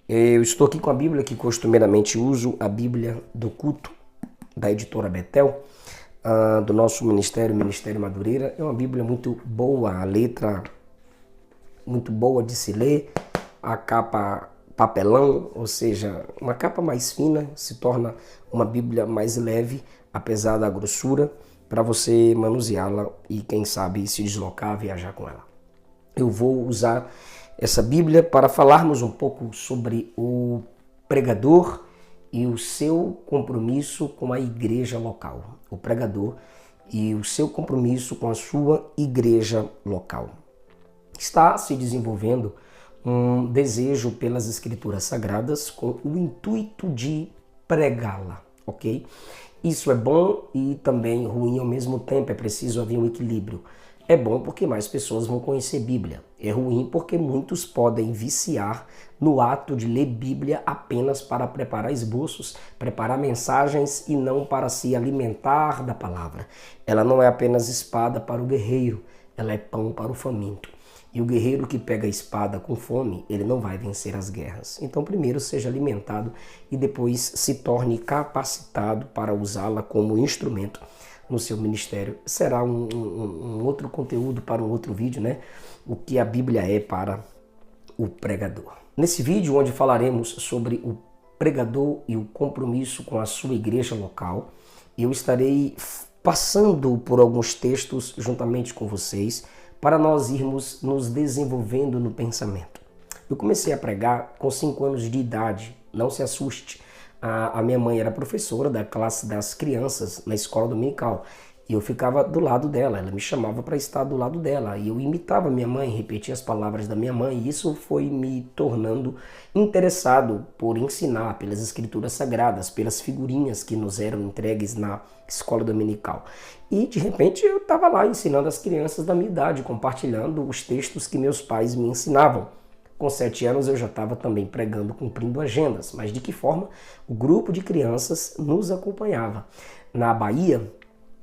Eu estou aqui com a Bíblia que costumeiramente uso, a Bíblia do Culto, da editora Betel, do nosso ministério, Ministério Madureira. É uma Bíblia muito boa, a letra muito boa de se ler, a capa papelão, ou seja, uma capa mais fina, se torna uma Bíblia mais leve, apesar da grossura, para você manuseá-la e quem sabe se deslocar, viajar com ela. Eu vou usar essa Bíblia para falarmos um pouco sobre o pregador e o seu compromisso com a igreja local. O pregador e o seu compromisso com a sua igreja local. Está se desenvolvendo um desejo pelas escrituras sagradas com o intuito de pregá-la, ok? Isso é bom e também ruim ao mesmo tempo, é preciso haver um equilíbrio. É bom porque mais pessoas vão conhecer Bíblia. É ruim porque muitos podem viciar no ato de ler Bíblia apenas para preparar esboços, preparar mensagens e não para se alimentar da palavra. Ela não é apenas espada para o guerreiro, ela é pão para o faminto. E o guerreiro que pega a espada com fome, ele não vai vencer as guerras. Então, primeiro seja alimentado e depois se torne capacitado para usá-la como instrumento no seu ministério. Será um outro conteúdo para um outro vídeo, né? O que a Bíblia é para o pregador. Nesse vídeo, onde falaremos sobre o pregador e o compromisso com a sua igreja local, eu estarei passando por alguns textos juntamente com vocês para nós irmos nos desenvolvendo no pensamento. Eu comecei a pregar com 5 anos de idade, não se assuste. A minha mãe era professora da classe das crianças na escola dominical e eu ficava do lado dela, ela me chamava para estar do lado dela e eu imitava minha mãe, repetia as palavras da minha mãe e isso foi me tornando interessado por ensinar pelas escrituras sagradas, pelas figurinhas que nos eram entregues na escola dominical. E de repente eu estava lá ensinando as crianças da minha idade, compartilhando os textos que meus pais me ensinavam. Com 7 anos eu já estava também pregando, cumprindo agendas, mas de que forma? O grupo de crianças nos acompanhava. Na Bahia,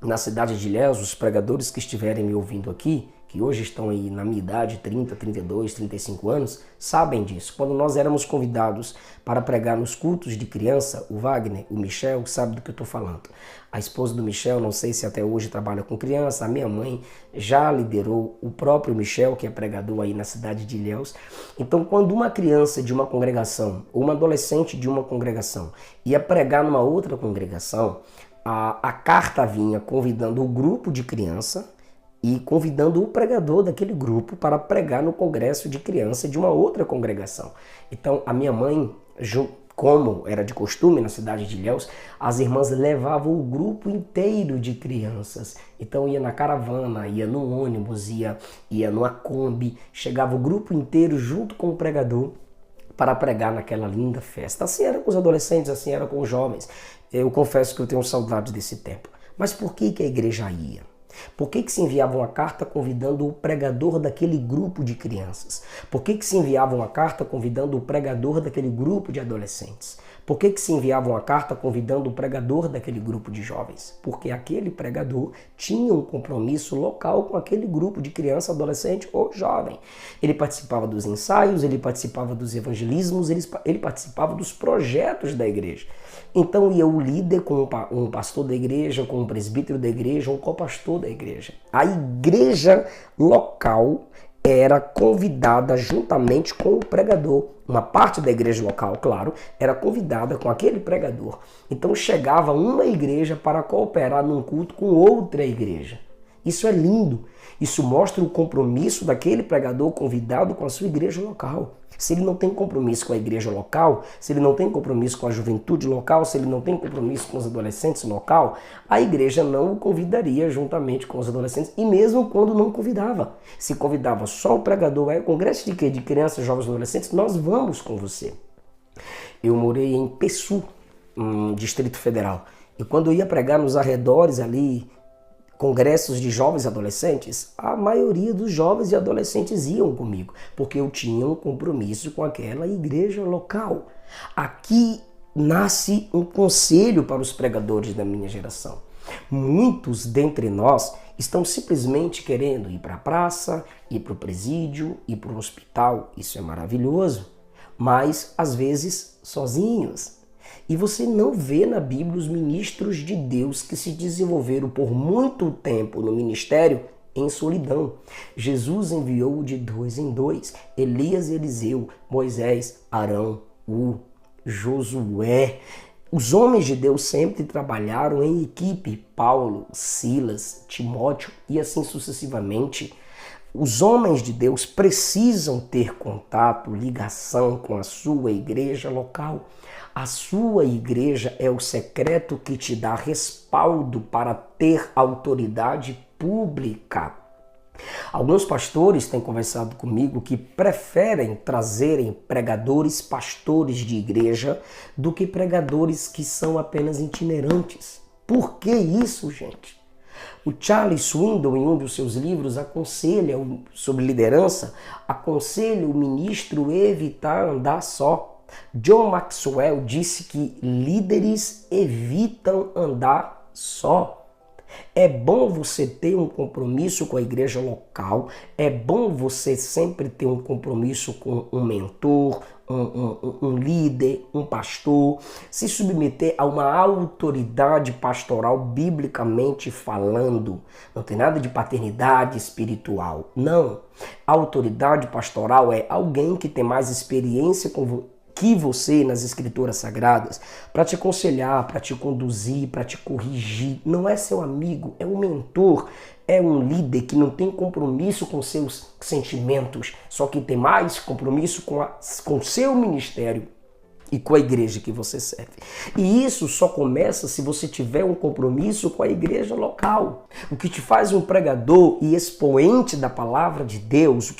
na cidade de Ilhéus, os pregadores que estiverem me ouvindo aqui, que hoje estão aí na minha idade, 30, 32, 35 anos, sabem disso. Quando nós éramos convidados para pregar nos cultos de criança, o Wagner, o Michel, sabe do que eu estou falando. A esposa do Michel, não sei se até hoje trabalha com criança, a minha mãe já liderou o próprio Michel, que é pregador aí na cidade de Ilhéus. Então, quando uma criança de uma congregação, ou uma adolescente de uma congregação, ia pregar numa outra congregação, a carta vinha convidando o grupo de criança e convidando o pregador daquele grupo para pregar no congresso de criança de uma outra congregação. Então, a minha mãe, como era de costume na cidade de Ilhéus, as irmãs levavam o grupo inteiro de crianças. Então, ia na caravana, ia no ônibus, ia numa Kombi, chegava o grupo inteiro junto com o pregador para pregar naquela linda festa. Assim era com os adolescentes, assim era com os jovens. Eu confesso que eu tenho saudade desse tempo. Mas por que a igreja ia? Por que se enviava uma carta convidando o pregador daquele grupo de crianças? Por que se enviava uma carta convidando o pregador daquele grupo de adolescentes? Por que se enviava uma carta convidando o pregador daquele grupo de jovens? Porque aquele pregador tinha um compromisso local com aquele grupo de criança, adolescente ou jovem. Ele participava dos ensaios, ele participava dos evangelismos, ele participava dos projetos da igreja. Então ia o líder com um pastor da igreja, com um presbítero da igreja, um copastor da igreja. A igreja local era convidada juntamente com o pregador. Uma parte da igreja local, claro, era convidada com aquele pregador. Então chegava uma igreja para cooperar num culto com outra igreja. Isso é lindo. Isso mostra o compromisso daquele pregador convidado com a sua igreja local. Se ele não tem compromisso com a igreja local, se ele não tem compromisso com a juventude local, se ele não tem compromisso com os adolescentes local, a igreja não o convidaria juntamente com os adolescentes, e mesmo quando não convidava. Se convidava só o pregador, congresso de quê? De crianças, jovens e adolescentes, nós vamos com você. Eu morei em Pessu, Distrito Federal, e quando eu ia pregar nos arredores ali, congressos de jovens e adolescentes, a maioria dos jovens e adolescentes iam comigo, porque eu tinha um compromisso com aquela igreja local. Aqui nasce um conselho para os pregadores da minha geração. Muitos dentre nós estão simplesmente querendo ir para a praça, ir para o presídio, ir para o hospital. Isso é maravilhoso. mas às vezes sozinhos. E você não vê na Bíblia os ministros de Deus que se desenvolveram por muito tempo no ministério em solidão. Jesus enviou de 2 em 2, Elias e Eliseu, Moisés, Arão, Josué. Os homens de Deus sempre trabalharam em equipe, Paulo, Silas, Timóteo e assim sucessivamente. Os homens de Deus precisam ter contato, ligação com a sua igreja local. A sua igreja é o secreto que te dá respaldo para ter autoridade pública. Alguns pastores têm conversado comigo que preferem trazerem pregadores, pastores de igreja, do que pregadores que são apenas itinerantes. Por que isso, gente? O Charles Swindoll, em um dos seus livros, aconselha sobre liderança, aconselha o ministro a evitar andar só. John Maxwell disse que líderes evitam andar só. É bom você ter um compromisso com a igreja local, é bom você sempre ter um compromisso com um mentor, um líder, um pastor, se submeter a uma autoridade pastoral biblicamente falando. Não tem nada de paternidade espiritual, não. A autoridade pastoral é alguém que tem mais experiência que você nas escrituras sagradas, para te aconselhar, para te conduzir, para te corrigir. Não é seu amigo, é um mentor, é um líder que não tem compromisso com seus sentimentos, só que tem mais compromisso com o seu ministério e com a igreja que você serve. E isso só começa se você tiver um compromisso com a igreja local. O que te faz um pregador e expoente da palavra de Deus, o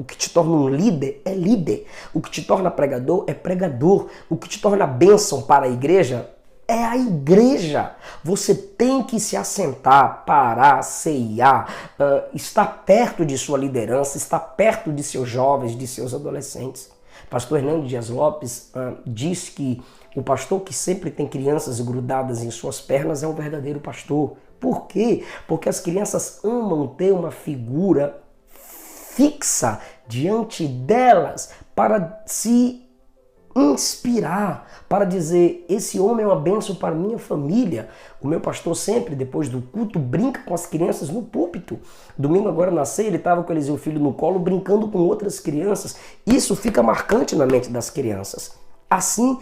que te torna um líder é líder. O que te torna pregador é pregador. O que te torna bênção para a igreja é a igreja. Você tem que se assentar, parar, ceiar, estar perto de sua liderança, estar perto de seus jovens, de seus adolescentes. Pastor Hernando Dias Lopes diz que o pastor que sempre tem crianças grudadas em suas pernas é um verdadeiro pastor. Por quê? Porque as crianças amam ter uma figura fixa diante delas para se inspirar, para dizer, esse homem é uma bênção para minha família. O meu pastor sempre, depois do culto, brinca com as crianças no púlpito. Domingo agora na ceia, ele estava com Eliseu Filho no colo, brincando com outras crianças. Isso fica marcante na mente das crianças. Assim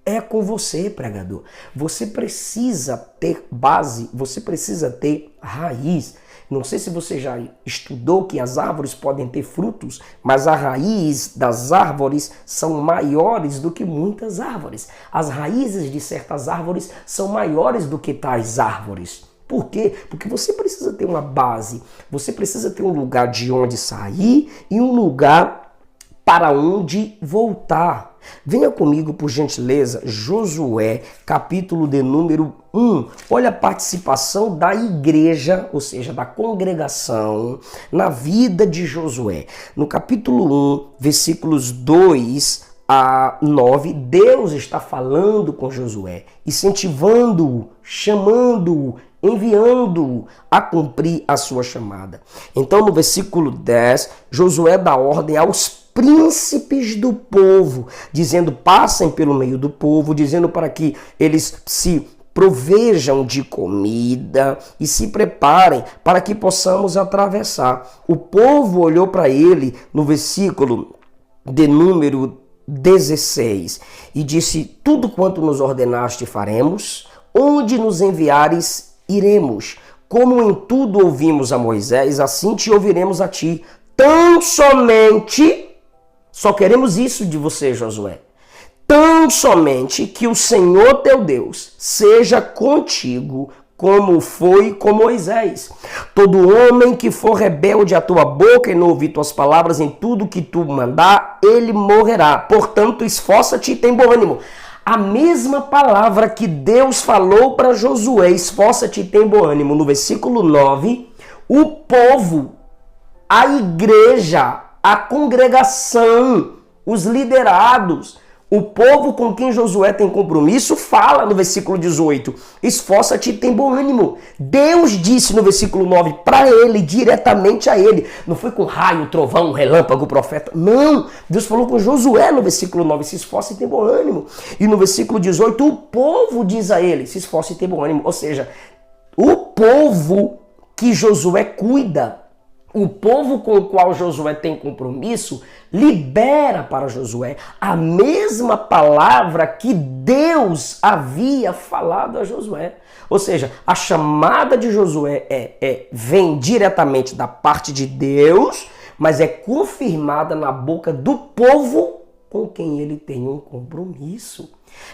é com você, pregador. Você precisa ter base, você precisa ter raiz. Não sei se você já estudou que as árvores podem ter frutos, mas a raiz das árvores são maiores do que muitas árvores. As raízes de certas árvores são maiores do que tais árvores. Por quê? Porque você precisa ter uma base, você precisa ter um lugar de onde sair e um lugar para onde voltar. Venha comigo, por gentileza, Josué, capítulo de número 1. Olha a participação da igreja, ou seja, da congregação, na vida de Josué. No capítulo 1, versículos 2 a 9, Deus está falando com Josué, incentivando-o, chamando-o, enviando-o a cumprir a sua chamada. Então, no versículo 10, Josué dá ordem aos príncipes do povo, dizendo, passem pelo meio do povo, dizendo para que eles se provejam de comida e se preparem para que possamos atravessar. O povo olhou para ele no versículo de número 16 e disse, tudo quanto nos ordenaste faremos, onde nos enviares iremos. Como em tudo ouvimos a Moisés, assim te ouviremos a ti. Tão somente, só queremos isso de você, Josué, tão somente que o Senhor teu Deus seja contigo, como foi com Moisés. Todo homem que for rebelde à tua boca e não ouvir tuas palavras em tudo que tu mandar, ele morrerá. Portanto, esforça-te e tem bom ânimo. A mesma palavra que Deus falou para Josué, esforça-te e tem bom ânimo, no versículo 9, o povo, a igreja, a congregação, os liderados, O povo com quem Josué tem compromisso fala no versículo 18, esforça-te e tem bom ânimo. Deus disse no versículo 9 para ele, diretamente a ele. Não foi com raio, trovão, relâmpago, profeta. Não, Deus falou com Josué no versículo 9, se esforça e tem bom ânimo. E no versículo 18, o povo diz a ele, se esforça e tem bom ânimo. Ou seja, o povo que Josué cuida, o povo com o qual Josué tem compromisso, libera para Josué a mesma palavra que Deus havia falado a Josué. Ou seja, a chamada de Josué vem diretamente da parte de Deus, mas é confirmada na boca do povo com quem ele tem um compromisso.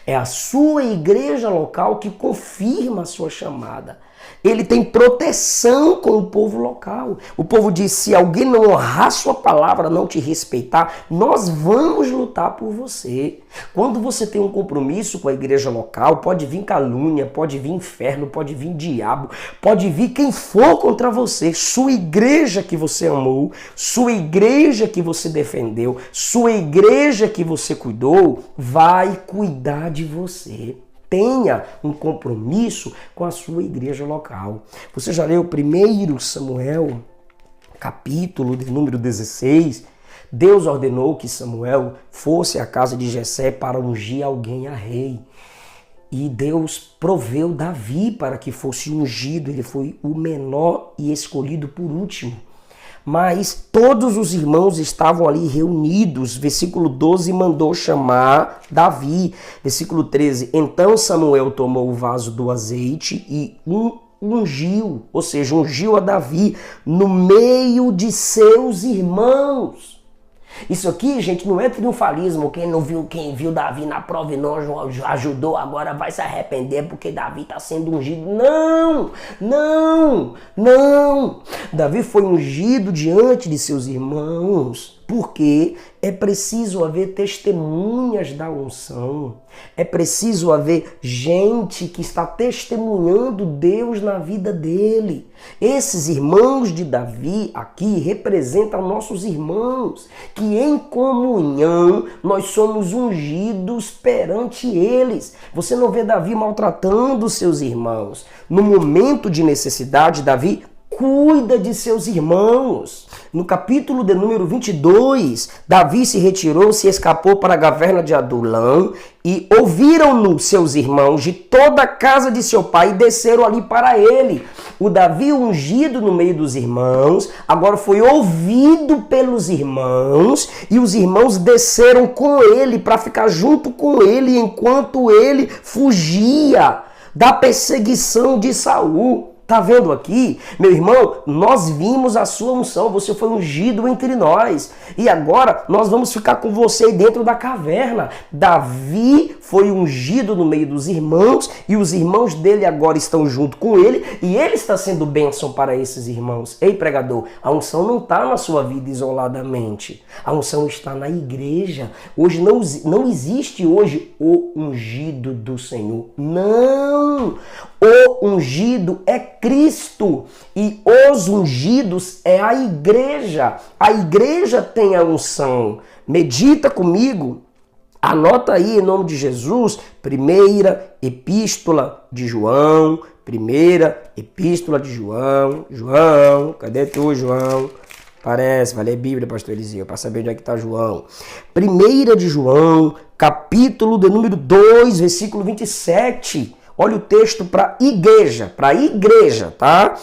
É a sua igreja local que confirma a sua chamada. Ele tem proteção com o povo local. O povo diz, se alguém não honrar sua palavra, não te respeitar, nós vamos lutar por você. Quando você tem um compromisso com a igreja local, pode vir calúnia, pode vir inferno, pode vir diabo, pode vir quem for contra você. Sua igreja que você amou, sua igreja que você defendeu, sua igreja que você cuidou, vai cuidar de você. Tenha um compromisso com a sua igreja local. Você já leu 1 Samuel, capítulo de número 16? Deus ordenou que Samuel fosse à casa de Jessé para ungir alguém a rei. E Deus proveu Davi para que fosse ungido. Ele foi o menor e escolhido por último. Mas todos os irmãos estavam ali reunidos. Versículo 12 mandou chamar Davi. Versículo 13, então Samuel tomou o vaso do azeite e ungiu, ou seja, ungiu a Davi no meio de seus irmãos. Isso aqui, gente, não é triunfalismo. Quem viu Davi na prova e não ajudou, agora vai se arrepender porque Davi está sendo ungido. Não, não, não. Davi foi ungido diante de seus irmãos porque é preciso haver testemunhas da unção. É preciso haver gente que está testemunhando Deus na vida dele. Esses irmãos de Davi aqui representam nossos irmãos, que em comunhão nós somos ungidos perante eles. Você não vê Davi maltratando seus irmãos. No momento de necessidade, Davi cuida de seus irmãos. No capítulo de número 22, Davi se retirou, se escapou para a caverna de Adulão e ouviram-no seus irmãos de toda a casa de seu pai e desceram ali para ele. O Davi ungido no meio dos irmãos, agora foi ouvido pelos irmãos e os irmãos desceram com ele para ficar junto com ele enquanto ele fugia da perseguição de Saul. Tá vendo aqui? Meu irmão, nós vimos a sua unção, você foi ungido entre nós. E agora nós vamos ficar com você dentro da caverna. Davi foi ungido no meio dos irmãos e os irmãos dele agora estão junto com ele e ele está sendo bênção para esses irmãos. Ei, pregador, a unção não está na sua vida isoladamente. A unção está na igreja. Hoje não existe hoje o ungido do Senhor. Não! O ungido é Cristo e os ungidos é a igreja. A igreja tem a unção. Medita comigo, anota aí em nome de Jesus, primeira epístola de João, João, cadê tu, João? Parece, vai ler Bíblia, pastor Eliseu, para saber onde é que está João. 1 de João, capítulo de número 2, versículo 27. Olha o texto para igreja, tá?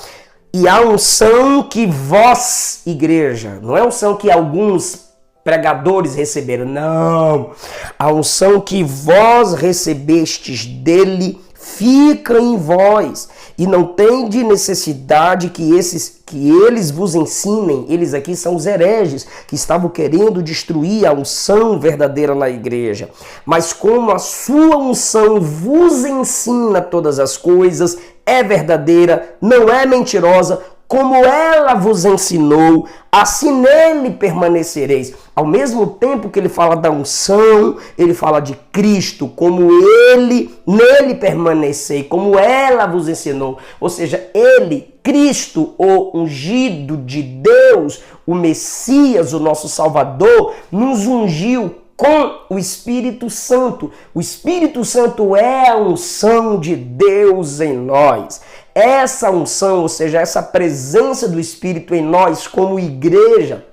E a unção que vós, igreja, não é a unção que alguns pregadores receberam, não. A unção que vós recebestes dele fica em vós e não tem de necessidade que eles vos ensinem. Eles aqui são os hereges que estavam querendo destruir a unção verdadeira na igreja. Mas como a sua unção vos ensina todas as coisas, é verdadeira, não é mentirosa, como ela vos ensinou, assim nele permanecereis. Ao mesmo tempo que ele fala da unção, ele fala de Cristo, como ele, nele permanecei, como ela vos ensinou. Ou seja, ele, Cristo, o ungido de Deus, o Messias, o nosso Salvador, nos ungiu com o Espírito Santo. O Espírito Santo é a unção de Deus em nós. Essa unção, ou seja, essa presença do Espírito em nós como igreja,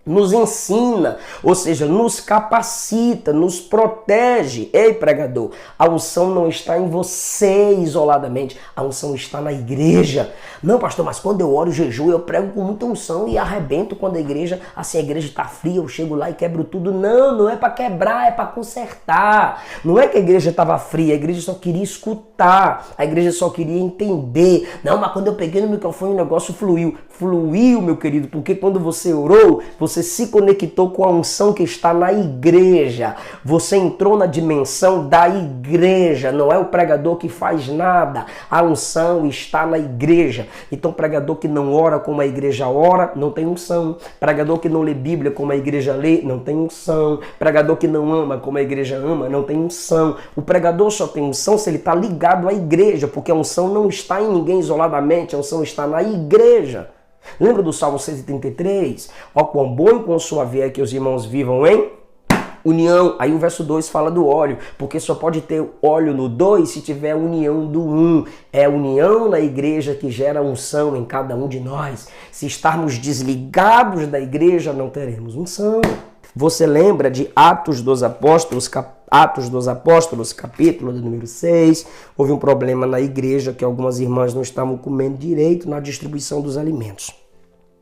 nos ensina, ou seja, nos capacita, nos protege. Ei, pregador, a unção não está em você isoladamente, a unção está na igreja. Não, pastor, mas quando eu oro e jejuo, eu prego com muita unção e arrebento quando a igreja está fria, eu chego lá e quebro tudo. Não, não é para quebrar, é para consertar. Não é que a igreja estava fria, a igreja só queria escutar, a igreja só queria entender. Não, mas quando eu peguei no microfone o negócio fluiu. Fluiu, meu querido, porque quando você orou, você se conectou com a unção que está na igreja. Você entrou na dimensão da igreja. Não é o pregador que faz nada. A unção está na igreja. Então, pregador que não ora como a igreja ora, não tem unção. Pregador que não lê Bíblia como a igreja lê, não tem unção. Pregador que não ama como a igreja ama, não tem unção. O pregador só tem unção se ele está ligado à igreja, porque a unção não está em ninguém isoladamente, a unção está na igreja. Lembra do Salmo 133? Ó, quão bom e quão suave é que os irmãos vivam em união. Aí o verso 2 fala do óleo, porque só pode ter óleo no 2 se tiver união do 1. É a união na igreja que gera unção em cada um de nós. Se estarmos desligados da igreja, não teremos unção. Você lembra de Atos dos Apóstolos, capítulo de número 6, houve um problema na igreja que algumas irmãs não estavam comendo direito na distribuição dos alimentos.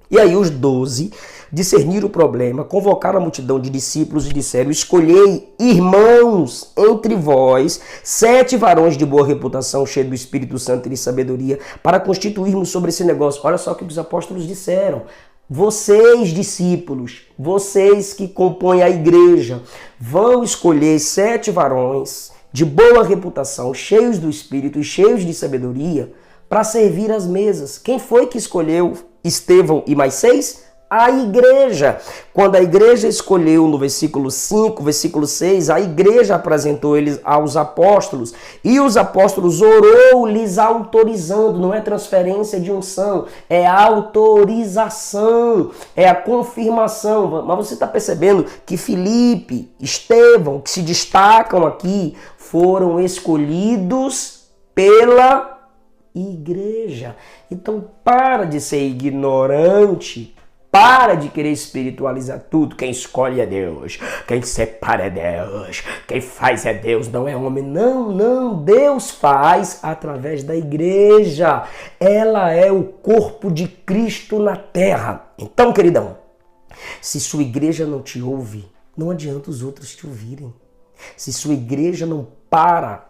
E aí os 12 discerniram o problema, convocaram a multidão de discípulos e disseram: escolhei, irmãos, entre vós, 7 varões de boa reputação, cheios do Espírito Santo e de sabedoria, para constituirmos sobre esse negócio. Olha só o que os apóstolos disseram. Vocês, discípulos, vocês que compõem a igreja, vão escolher 7 varões de boa reputação, cheios do Espírito e cheios de sabedoria, para servir as mesas. Quem foi que escolheu Estevão e mais 6? A igreja. Quando a igreja escolheu no versículo 5, versículo 6, a igreja apresentou eles aos apóstolos e os apóstolos orou lhes autorizando. Não é transferência de unção, é autorização, é a confirmação. Mas você está percebendo que Filipe, Estevão, que se destacam aqui, foram escolhidos pela igreja. Então para de ser ignorante. Para de querer espiritualizar tudo. Quem escolhe é Deus. Quem separa é Deus. Quem faz é Deus, não é homem. Não, não. Deus faz através da igreja. Ela é o corpo de Cristo na terra. Então, queridão, se sua igreja não te ouve, não adianta os outros te ouvirem. Se sua igreja não para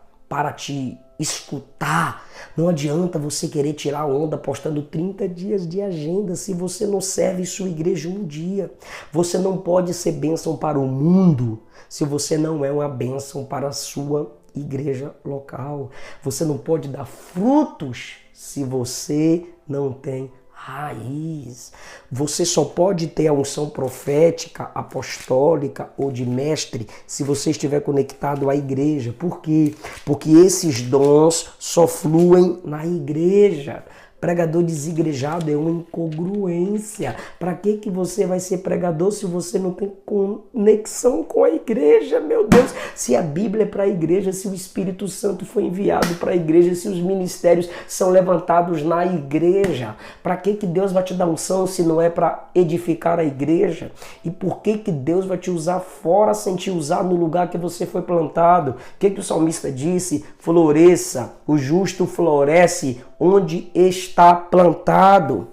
te escutar, não adianta você querer tirar onda postando 30 dias de agenda se você não serve sua igreja um dia. Você não pode ser bênção para o mundo se você não é uma bênção para a sua igreja local. Você não pode dar frutos se você não tem raiz. Você só pode ter a unção profética, apostólica ou de mestre se você estiver conectado à igreja. Por quê? Porque esses dons só fluem na igreja. Pregador desigrejado é uma incongruência. Para que você vai ser pregador se você não tem conexão com a igreja? Meu Deus, se a Bíblia é para a igreja, se o Espírito Santo foi enviado para a igreja, se os ministérios são levantados na igreja, para que Deus vai te dar unção se não é para edificar a igreja? E por que Deus vai te usar fora sem te usar no lugar que você foi plantado? O que o salmista disse? Floresça, o justo floresce onde está plantado.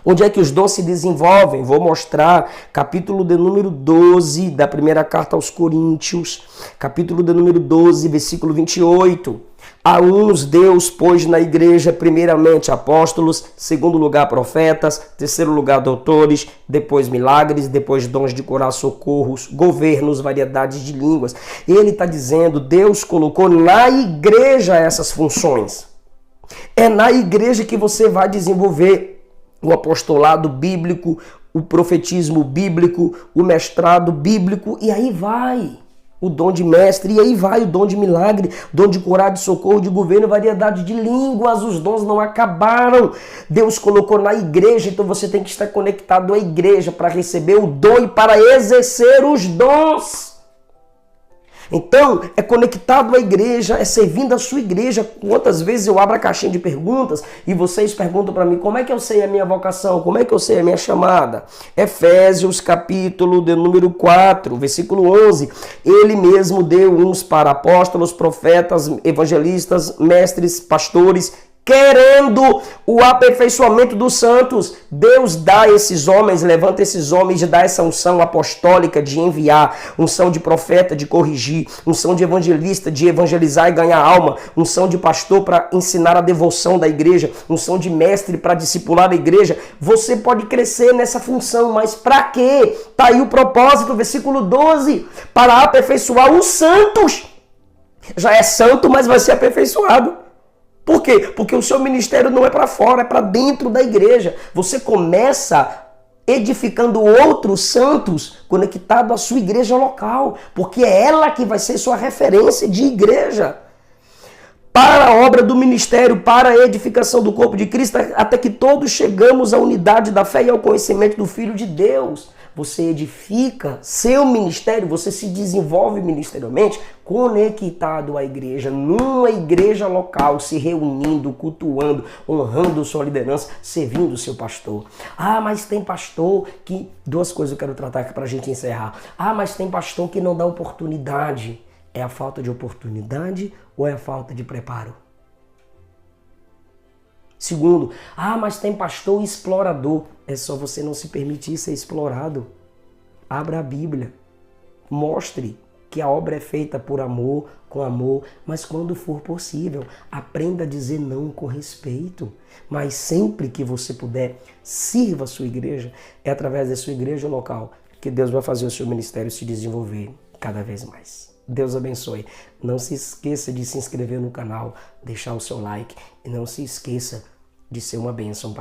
Onde é que os dons se desenvolvem? Vou mostrar capítulo de número 12 da primeira carta aos Coríntios, capítulo de número 12, versículo 28. A uns Deus pôs na igreja primeiramente apóstolos, segundo lugar profetas, terceiro lugar doutores, depois milagres, depois dons de curar, socorros, governos, variedades de línguas. Ele está dizendo, Deus colocou na igreja essas funções. É na igreja que você vai desenvolver o apostolado bíblico, o profetismo bíblico, o mestrado bíblico, e aí vai o dom de mestre, e aí vai o dom de milagre, dom de curar, de socorro, de governo, variedade de línguas. Os dons não acabaram. Deus colocou na igreja, então você tem que estar conectado à igreja para receber o dom e para exercer os dons. Então, é conectado à igreja, é servindo a sua igreja. Quantas vezes eu abro a caixinha de perguntas e vocês perguntam para mim, como é que eu sei a minha vocação? Como é que eu sei a minha chamada? Efésios, capítulo de número 4, versículo 11. Ele mesmo deu uns para apóstolos, profetas, evangelistas, mestres, pastores, querendo o aperfeiçoamento dos santos. Deus dá esses homens, levanta esses homens e dá essa unção apostólica de enviar, unção de profeta de corrigir, unção de evangelista de evangelizar e ganhar alma, unção de pastor para ensinar a devoção da igreja, unção de mestre para discipular a igreja. Você pode crescer nessa função, mas para quê? Tá aí o propósito, versículo 12, para aperfeiçoar os santos. Já é santo, mas vai ser aperfeiçoado. Por quê? Porque o seu ministério não é para fora, é para dentro da igreja. Você começa edificando outros santos conectado à sua igreja local, porque é ela que vai ser sua referência de igreja. Para a obra do ministério, para a edificação do corpo de Cristo, até que todos chegamos à unidade da fé e ao conhecimento do Filho de Deus. Você edifica seu ministério, você se desenvolve ministerialmente conectado à igreja, numa igreja local, se reunindo, cultuando, honrando sua liderança, servindo o seu pastor. Ah, mas tem pastor que... Duas coisas eu quero tratar aqui para a gente encerrar. Ah, mas tem pastor que não dá oportunidade. É a falta de oportunidade ou é a falta de preparo? Segundo, ah, mas tem pastor explorador. É só você não se permitir ser explorado. Abra a Bíblia. Mostre que a obra é feita por amor, com amor, mas quando for possível, aprenda a dizer não com respeito. Mas sempre que você puder, sirva a sua igreja. É através da sua igreja local que Deus vai fazer o seu ministério se desenvolver cada vez mais. Deus abençoe. Não se esqueça de se inscrever no canal, deixar o seu like e não se esqueça de ser uma bênção para